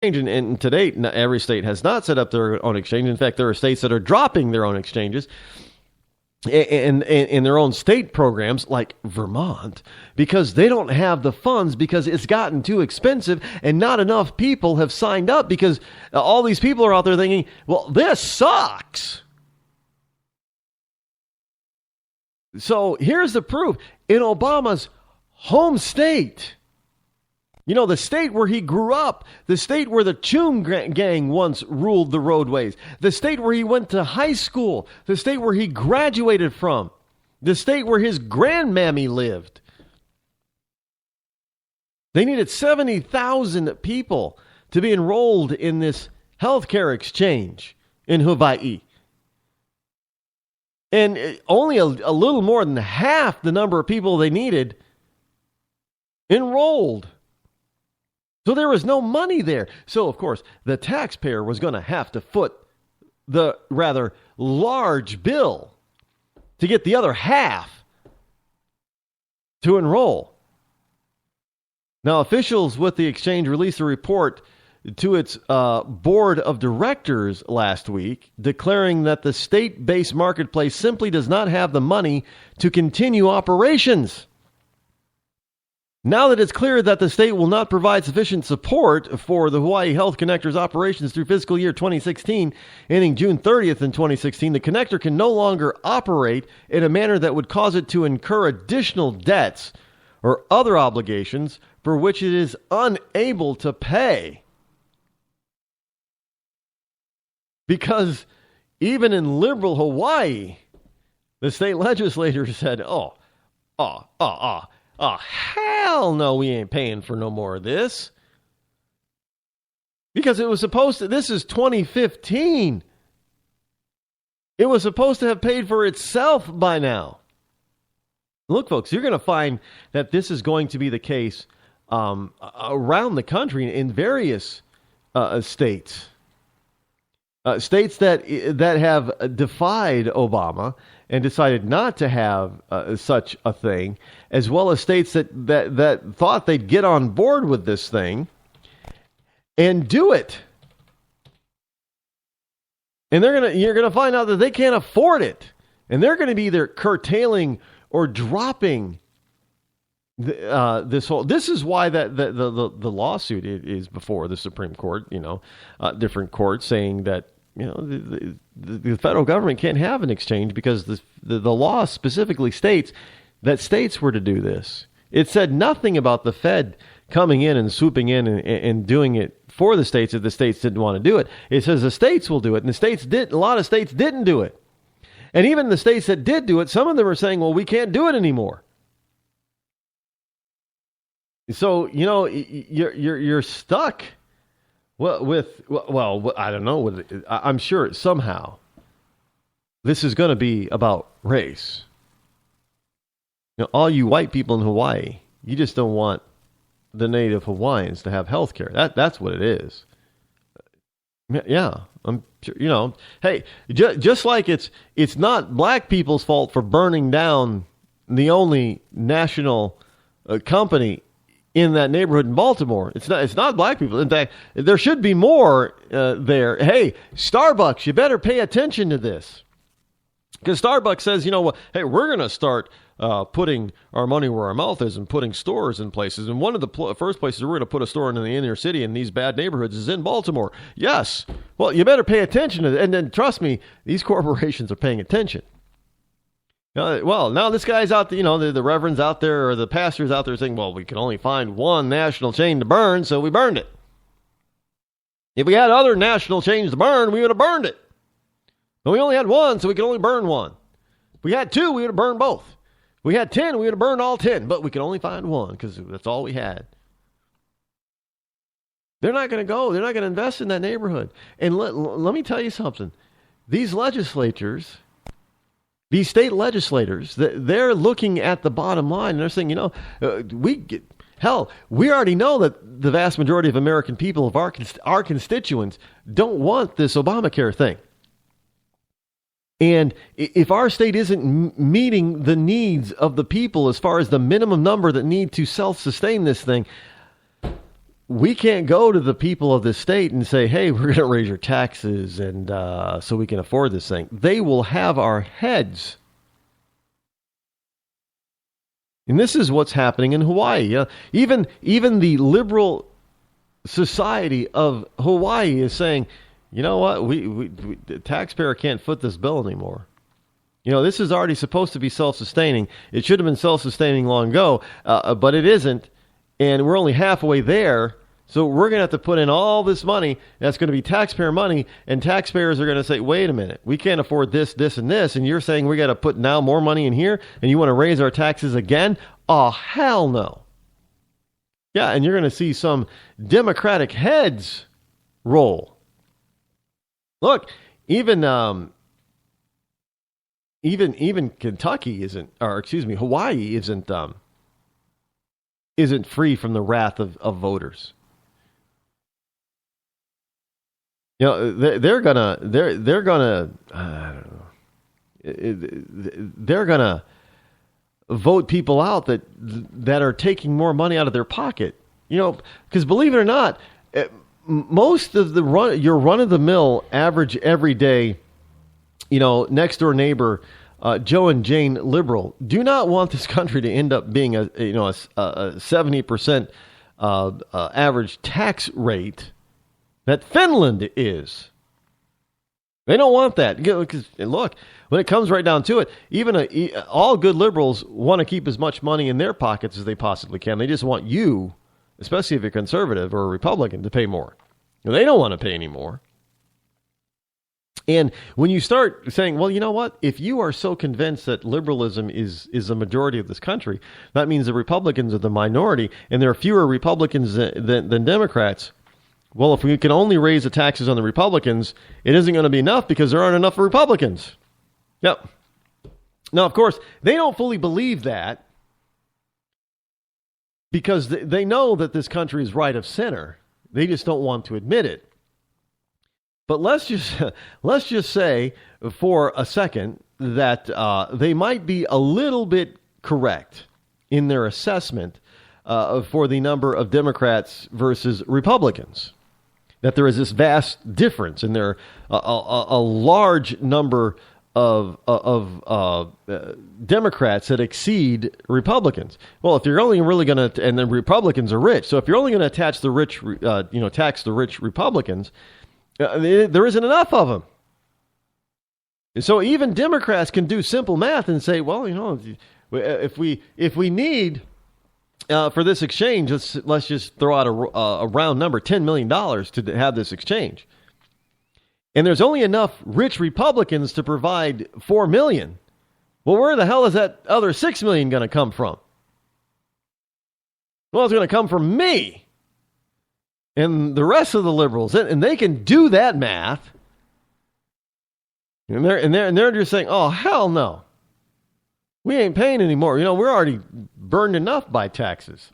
And to date, every state has not set up their own exchange. In fact, there are states that are dropping their own exchanges and in their own state programs, like Vermont, because they don't have the funds, because it's gotten too expensive and not enough people have signed up, because all these people are out there thinking, well, this sucks. So here's the proof. In Obama's home state, you know, the state where he grew up, the state where the Choom Gang once ruled the roadways, the state where he went to high school, the state where he graduated from, the state where his grandmammy lived. They needed 70,000 people to be enrolled in this healthcare exchange in Hawaii. And only a little more than half the number of people they needed enrolled. So there was no money there. So, of course, the taxpayer was going to have to foot the rather large bill to get the other half to enroll. Now, officials with the exchange released a report to its board of directors last week, declaring that the state-based marketplace simply does not have the money to continue operations. Now that it's clear that the state will not provide sufficient support for the Hawaii Health Connector's operations through fiscal year 2016, ending June 30th in 2016, the connector can no longer operate in a manner that would cause it to incur additional debts or other obligations for which it is unable to pay. Because even in liberal Hawaii, the state legislature said, hell no, we ain't paying for no more of this. Because it was supposed to, this is 2015. It was supposed to have paid for itself by now. Look, folks, you're going to find that this is going to be the case around the country in various states. States that have defied Obama and decided not to have such a thing, as well as states that thought they'd get on board with this thing and do it. And you're gonna find out that they can't afford it, and they're going to be either curtailing or dropping this whole. This is why the lawsuit is before the Supreme Court. You know, different courts saying that, you know, the federal government can't have an exchange because the law specifically states that states were to do this. It said nothing about the Fed coming in and swooping in and doing it for the states if the states didn't want to do it. It says the states will do it, and the states did. A lot of states didn't do it, and even the states that did do it, some of them are saying, "Well, we can't do it anymore." So, you know, you're stuck. Well, I don't know. I'm sure somehow this is going to be about race. You know, all you white people in Hawaii, you just don't want the native Hawaiians to have health care. That's what it is. Yeah, I'm sure. You know, hey, just like it's not black people's fault for burning down the only national company in that neighborhood in Baltimore. It's not black people. In fact, there should be more there. Hey, Starbucks, you better pay attention to this. Because Starbucks says, you know what, hey, we're going to start putting our money where our mouth is and putting stores in places. And one of the first places we're going to put a store in the inner city in these bad neighborhoods is in Baltimore. Yes. Well, you better pay attention to it. And then trust me, these corporations are paying attention. Well, now this guy's out there, you know, the reverend's out there or the pastor's out there saying, well, we can only find one national chain to burn, so we burned it. If we had other national chains to burn, we would have burned it. But we only had one, so we could only burn one. If we had two, we would have burned both. If we had 10, we would have burned all 10, but we could only find one because that's all we had. They're not going to go. They're not going to invest in that neighborhood. And let me tell you something. These legislators, these state legislators, they're looking at the bottom line and they're saying, you know, we already know that the vast majority of American people, of our constituents, don't want this Obamacare thing. And if our state isn't meeting the needs of the people as far as the minimum number that need to self-sustain this thing, we can't go to the people of this state and say, hey, we're going to raise your taxes and so we can afford this thing. They will have our heads. And this is what's happening in Hawaii. Even the liberal society of Hawaii is saying, you know what, we the taxpayer can't foot this bill anymore. This is already supposed to be self-sustaining. It should have been self-sustaining long ago, but it isn't. And we're only halfway there. So we're going to have to put in all this money. That's going to be taxpayer money. And taxpayers are going to say, wait a minute, we can't afford this, this, and this. And you're saying we got to put now more money in here and you want to raise our taxes again? Oh, hell no. Yeah, and you're going to see some Democratic heads roll. Look, even Kentucky Hawaii isn't free from the wrath of voters. They're gonna vote people out that are taking more money out of their pocket. Because believe it or not, most of your run-of-the-mill average everyday, next door neighbor, Joe and Jane liberal, do not want this country to end up being a 70% average tax rate that Finland is. They don't want that. Because look, when it comes right down to it, even all good liberals want to keep as much money in their pockets as they possibly can. They just want you, especially if you're conservative or a Republican, to pay more. They don't want to pay any more. And when you start saying, well, you know what? If you are so convinced that liberalism is the majority of this country, that means the Republicans are the minority, and there are fewer Republicans than Democrats. Well, if we can only raise the taxes on the Republicans, it isn't going to be enough because there aren't enough Republicans. Yep. Now, of course, they don't fully believe that because they know that this country is right of center. They just don't want to admit it. But let's just say for a second that they might be a little bit correct in their assessment for the number of Democrats versus Republicans. That there is this vast difference, and there are a large number of Democrats that exceed Republicans. Well, if you're only really going to, and the Republicans are rich, so if you're only going to tax the rich Republicans, there isn't enough of them. So even Democrats can do simple math and say, well, if we need for this exchange, let's just throw out a round number, $10 million to have this exchange. And there's only enough rich Republicans to provide $4 million. Well, where the hell is that other $6 million going to come from? Well, it's going to come from me and the rest of the liberals, and they can do that math. And they're just saying, oh, hell no. We ain't paying anymore. We're already burned enough by taxes.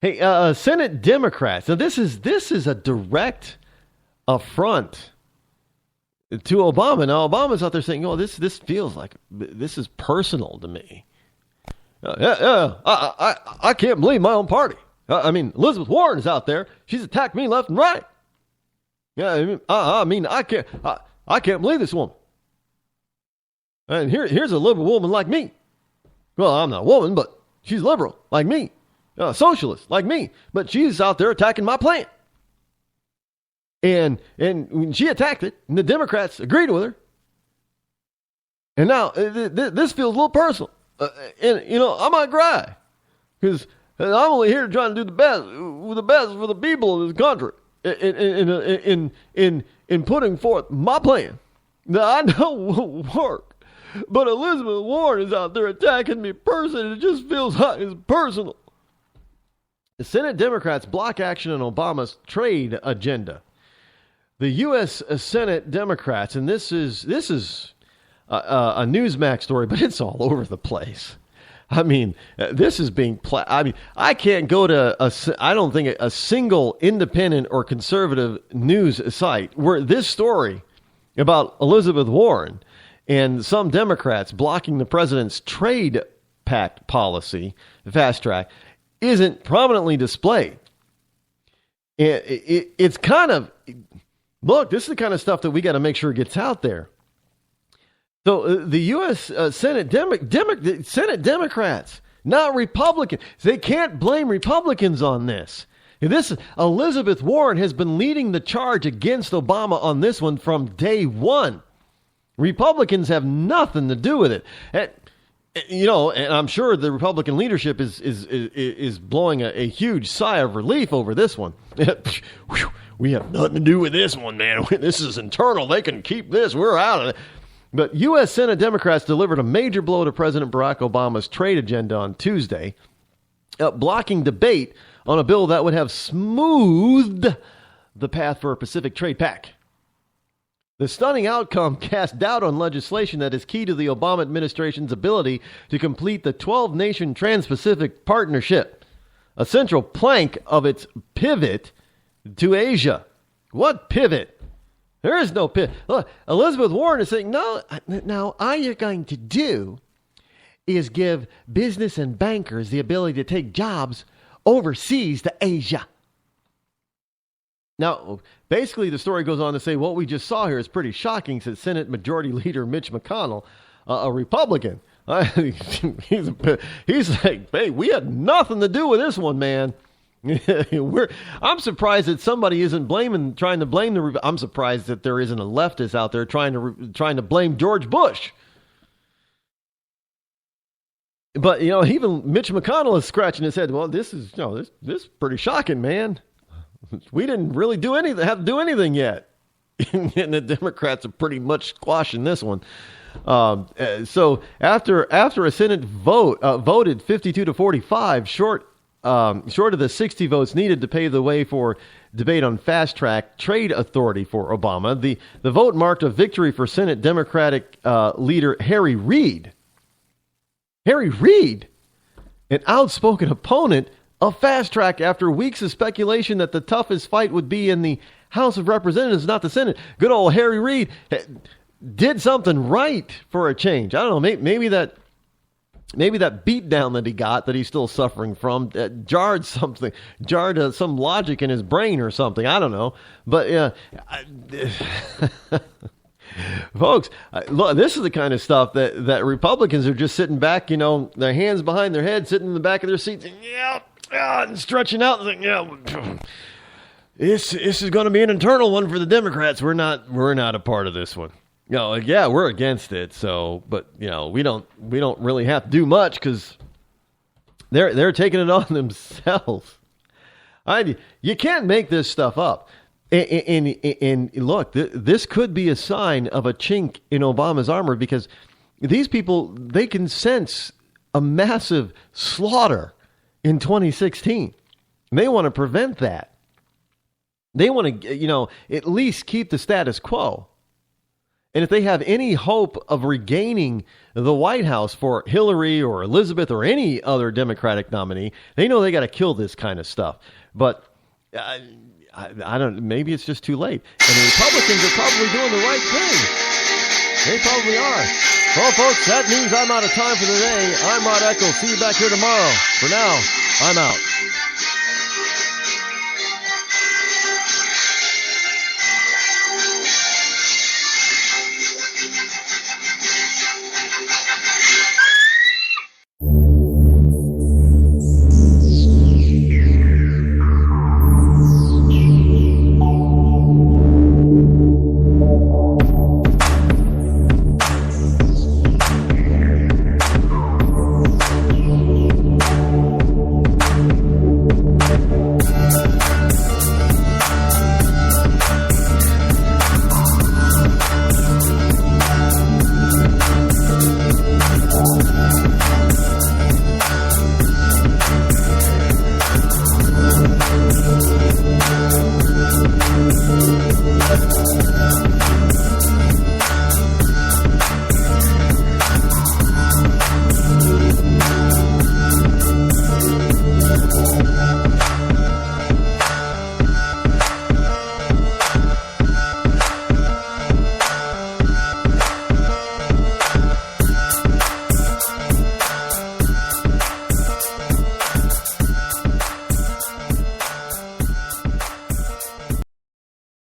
Hey, Senate Democrats. Now, this is a direct affront to Obama. Now, Obama's out there saying, "Oh, this feels like this is personal to me." I can't believe my own party. Elizabeth Warren is out there. She's attacked me left and right. Yeah, I can't believe this woman. And here's a liberal woman like me. Well, I'm not a woman, but she's liberal like me. A socialist like me. But she's out there attacking my plan. And she attacked it, and the Democrats agreed with her. And now this feels a little personal. I might cry. Because I'm only here trying to do the best for the people of this country. In putting forth my plan that I know won't work. But Elizabeth Warren is out there attacking me personally. It just feels like it's personal. The Senate Democrats block action on Obama's trade agenda. The U.S. Senate Democrats, and this is a Newsmax story, but it's all over the place. This is being I can't go to I don't think a single independent or conservative news site where this story about Elizabeth Warren and some Democrats blocking the president's trade pact policy, the fast track, isn't prominently displayed. it's kind of, look, this is the kind of stuff that we got to make sure gets out there. So the U.S. Senate Senate Democrats, not Republicans, they can't blame Republicans on this. Elizabeth Warren has been leading the charge against Obama on this one from day one. Republicans have nothing to do with it. And I'm sure the Republican leadership is blowing a huge sigh of relief over this one. We have nothing to do with this one, man. This is internal. They can keep this. We're out of it. But U.S. Senate Democrats delivered a major blow to President Barack Obama's trade agenda on Tuesday, blocking debate on a bill that would have smoothed the path for a Pacific Trade Pact. The stunning outcome cast doubt on legislation that is key to the Obama administration's ability to complete the 12-nation Trans-Pacific Partnership, a central plank of its pivot to Asia. What pivot? There is no pivot. Look, Elizabeth Warren is saying, no, now all you're going to do is give business and bankers the ability to take jobs overseas to Asia. Now, basically, the story goes on to say what we just saw here is pretty shocking, said Senate Majority Leader Mitch McConnell, a Republican. He's like, hey, we had nothing to do with this one, man. I'm surprised that somebody isn't trying to blame I'm surprised that there isn't a leftist out there trying to blame George Bush. But, even Mitch McConnell is scratching his head. Well, this is pretty shocking, man. We didn't really have to do anything yet. And the Democrats are pretty much squashing this one. So after a Senate voted 52 to 45, short of the 60 votes needed to pave the way for debate on fast-track trade authority for Obama, the vote marked a victory for Senate Democratic leader Harry Reid. Harry Reid, an outspoken opponent of fast track after weeks of speculation that the toughest fight would be in the House of Representatives, not the Senate. Good old Harry Reid did something right for a change. I don't know, maybe that beatdown that he got, that he's still suffering from, jarred some logic in his brain or something. I don't know. But folks, look, this is the kind of stuff that Republicans are just sitting back, their hands behind their head, sitting in the back of their seats, and stretching out and saying, this is going to be an internal one for the Democrats. We're not a part of this one. We're against it. So, but we don't really have to do much because they're taking it on themselves. You can't make this stuff up. And look, this could be a sign of a chink in Obama's armor, because these people, they can sense a massive slaughter in 2016. They want to prevent that. They want to, at least keep the status quo. And if they have any hope of regaining the White House for Hillary or Elizabeth or any other Democratic nominee, they know they got to kill this kind of stuff. But I don't. Maybe it's just too late. And the Republicans are probably doing the right thing. They probably are. Well, folks, that means I'm out of time for today. I'm Rod Eccles. See you back here tomorrow. For now, I'm out.